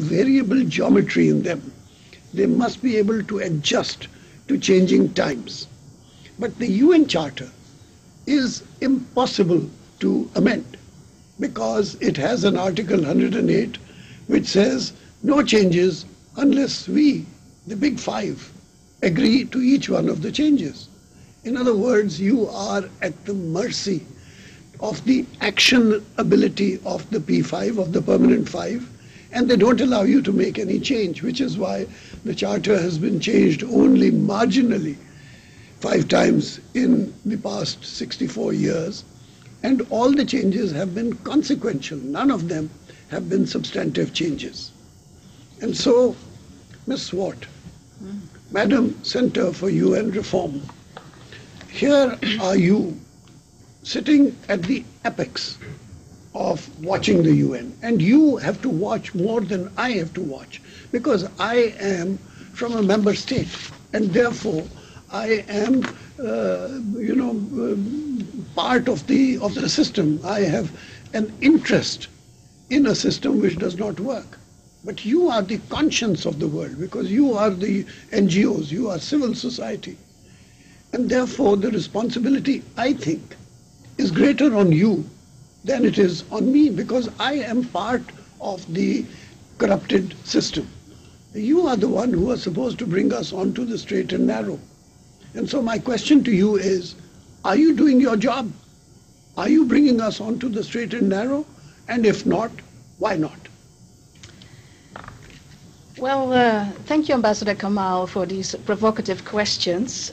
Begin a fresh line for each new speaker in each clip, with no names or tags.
variable geometry in them. They must be able to adjust to changing times. But the UN Charter is impossible to amend because it has an Article 108 which says no changes unless we, the big five, agree to each one of the changes. In other words, you are at the mercy of the action ability of the P5, of the permanent five, and they don't allow you to make any change, which is why the Charter has been changed only marginally 5 times in the past 64 years, and all the changes have been consequential. None of them have been substantive changes. And so, Ms. Swart, Madam Center for UN Reform, here are you sitting at the apex of watching the UN, and you have to watch more than I have to watch, because I am from a member state, and therefore I am, part of the system. I have an interest in a system which does not work. But you are the conscience of the world, because you are the NGOs, you are civil society. And therefore the responsibility, I think, is greater on you than it is on me, because I am part of the corrupted system. You are the one who are supposed to bring us onto the straight and narrow. And so my question to you is, are you doing your job? Are you bringing us onto the straight and narrow? And if not, why not?
Well, thank you, Ambassador Kamal, for these provocative questions.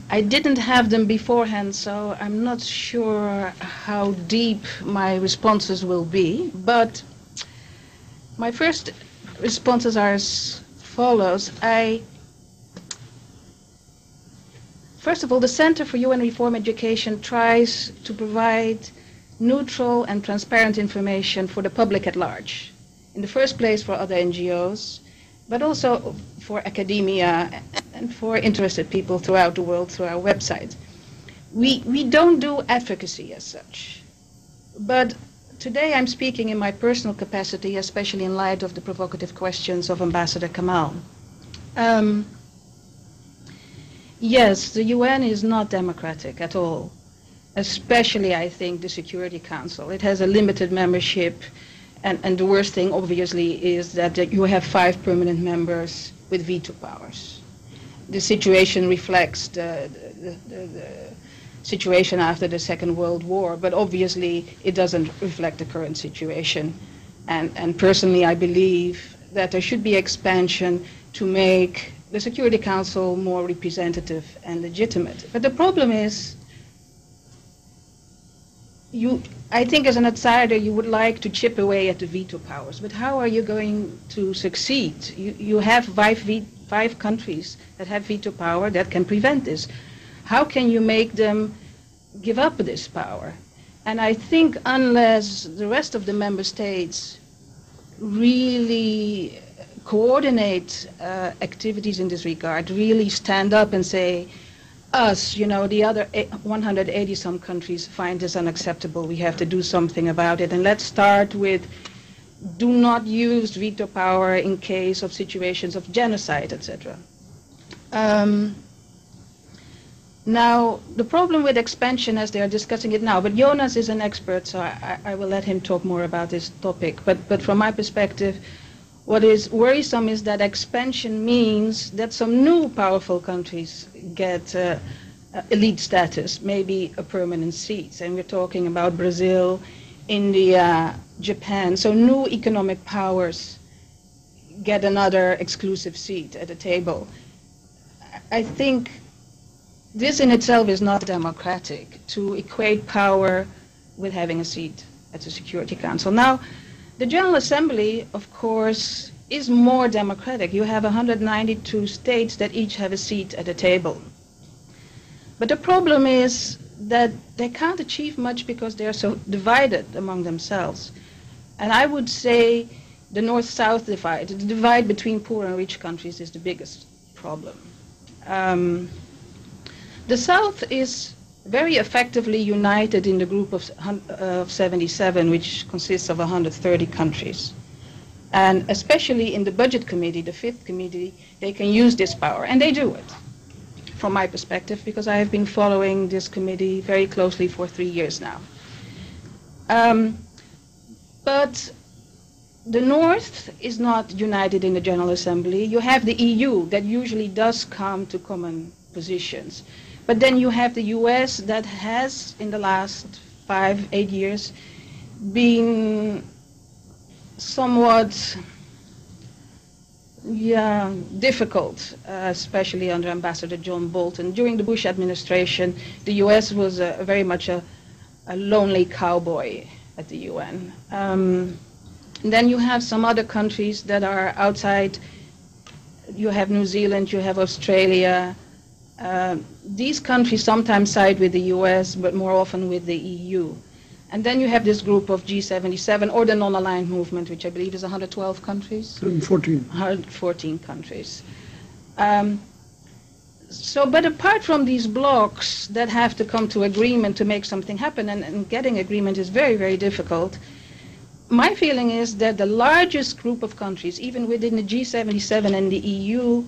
I didn't have them beforehand, so I'm not sure how deep my responses will be. But my first responses are as follows. First of all, the Center for UN Reform Education tries to provide neutral and transparent information for the public at large. In the first place for other NGOs, but also for academia and for interested people throughout the world through our website. We don't do advocacy as such. But today I'm speaking in my personal capacity, especially in light of the provocative questions of Ambassador Kamal. Yes, the UN is not democratic at all, especially, I think, the Security Council. It has a limited membership, and the worst thing, obviously, is that you have 5 permanent members with veto powers. The situation reflects the situation after the Second World War, but obviously it doesn't reflect the current situation. And personally, I believe that there should be expansion to make the Security Council more representative and legitimate. But the problem is, I think as an outsider, you would like to chip away at the veto powers, but how are you going to succeed? You have 5 countries that have veto power that can prevent this. How can you make them give up this power? And I think unless the rest of the member states really coordinate activities in this regard, really stand up and say, us, the other 180 some countries find this unacceptable, we have to do something about it, and let's start with do not use veto power in case of situations of genocide, etc. Now, the problem with expansion as they are discussing it now, but Jonas is an expert, so I will let him talk more about this topic, but from my perspective, what is worrisome is that expansion means that some new powerful countries get elite status, maybe a permanent seat. And we're talking about Brazil, India, Japan. So new economic powers get another exclusive seat at the table. I think this in itself is not democratic, to equate power with having a seat at the Security Council. Now, the General Assembly, of course, is more democratic. You have 192 states that each have a seat at the table. But the problem is that they can't achieve much because they are so divided among themselves. And I would say the North-South divide, the divide between poor and rich countries, is the biggest problem. The South is very effectively united in the group of 77, which consists of 130 countries. And especially in the budget committee, the fifth committee, they can use this power, and they do it, from my perspective, because I have been following this committee very closely for 3 years now. But the North is not united in the General Assembly. You have the EU that usually does come to common positions. But then you have the US that has, in the last 5-8 years, been somewhat difficult, especially under Ambassador John Bolton. During the Bush administration, the US was very much a lonely cowboy at the UN. Then you have some other countries that are outside. You have New Zealand, you have Australia. These countries sometimes side with the US, but more often with the EU. And then you have this group of G77, or the non-aligned movement, which I believe is 112 countries? 114 countries. But apart from these blocs that have to come to agreement to make something happen, and getting agreement is very, very difficult, my feeling is that the largest group of countries, even within the G77 and the EU,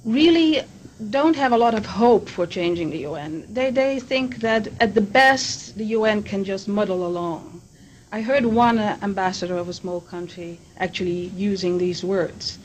really don't have a lot of hope for changing the UN. They think that at the best the UN can just muddle along. I heard one ambassador of a small country actually using these words.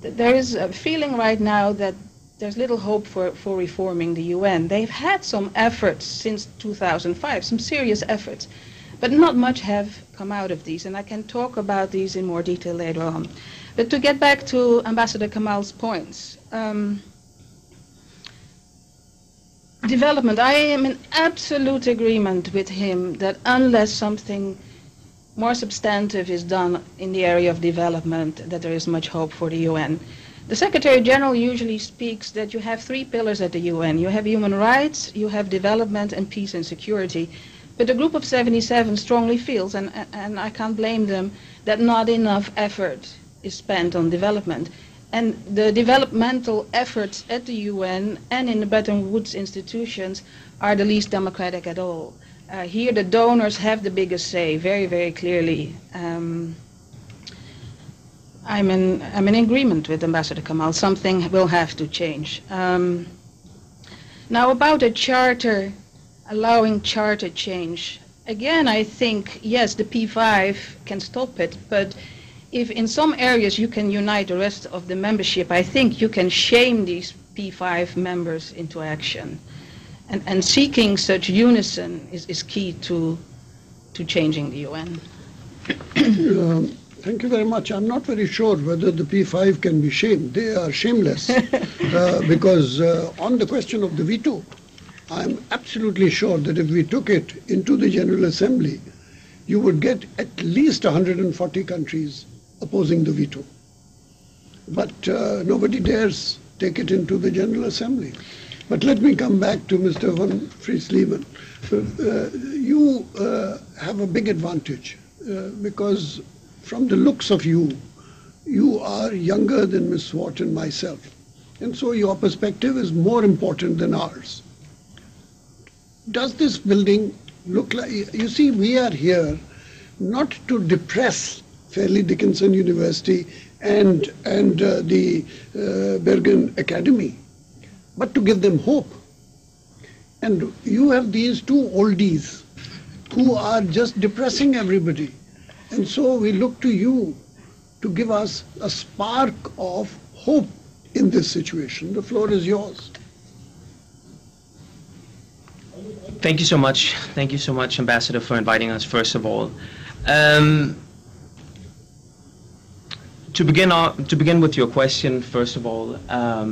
There is a feeling right now that there's little hope for reforming the UN. They've had some efforts since 2005, some serious efforts, but not much have come out of these, and I can talk about these in more detail later on. But to get back to Ambassador Kamal's points, development, I am in absolute agreement with him that unless something more substantive is done in the area of development, that there is much hope for the UN. The Secretary General usually speaks that you have 3 pillars at the UN. You have human rights, you have development, and peace and security. But the group of 77 strongly feels, and I can't blame them, that not enough effort is spent on development. And the developmental efforts at the UN and in the Bretton Woods institutions are the least democratic at all. Here the donors have the biggest say, very, very clearly. I'm in agreement with Ambassador Kamal. Something will have to change. Now about a charter, allowing charter change. Again, I think, yes, the P5 can stop it, but if in some areas you can unite the rest of the membership, I think you can shame these P5 members into action. And seeking such unison is key to changing the UN.
Thank you very much. I'm not very sure whether the P5 can be shamed. They are shameless because on the question of the veto, I'm absolutely sure that if we took it into the General Assembly, you would get at least 140 countries opposing the veto. But nobody dares take it into the General Assembly. But let me come back to Mr. van Freiesleben. You have a big advantage because from the looks of you, you are younger than Ms. Swart and myself. And so your perspective is more important than ours. Does this building look like, you see, we are here not to depress Fairleigh Dickinson University and the Bergen Academy, but to give them hope. And you have these 2 oldies who are just depressing everybody. And so we look to you to give us a spark of hope in this situation. The floor is yours.
Thank you so much. Thank you so much, Ambassador, for inviting us, first of all. To begin with your question, first of all, I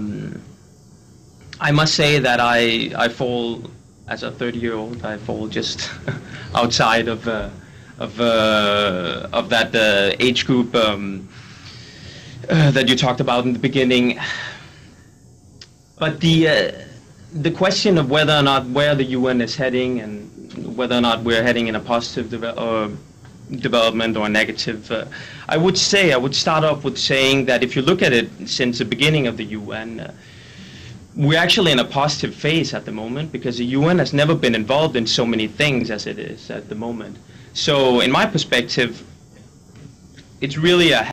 must say that I fall, as a 30-year-old, I fall just outside of that age group that you talked about in the beginning. But the question of whether or not where the UN is heading and whether or not we're heading in a positive development or negative, I would start off with saying that if you look at it since the beginning of the UN, we're actually in a positive phase at the moment because the UN has never been involved in so many things as it is at the moment. So in my perspective, it's really a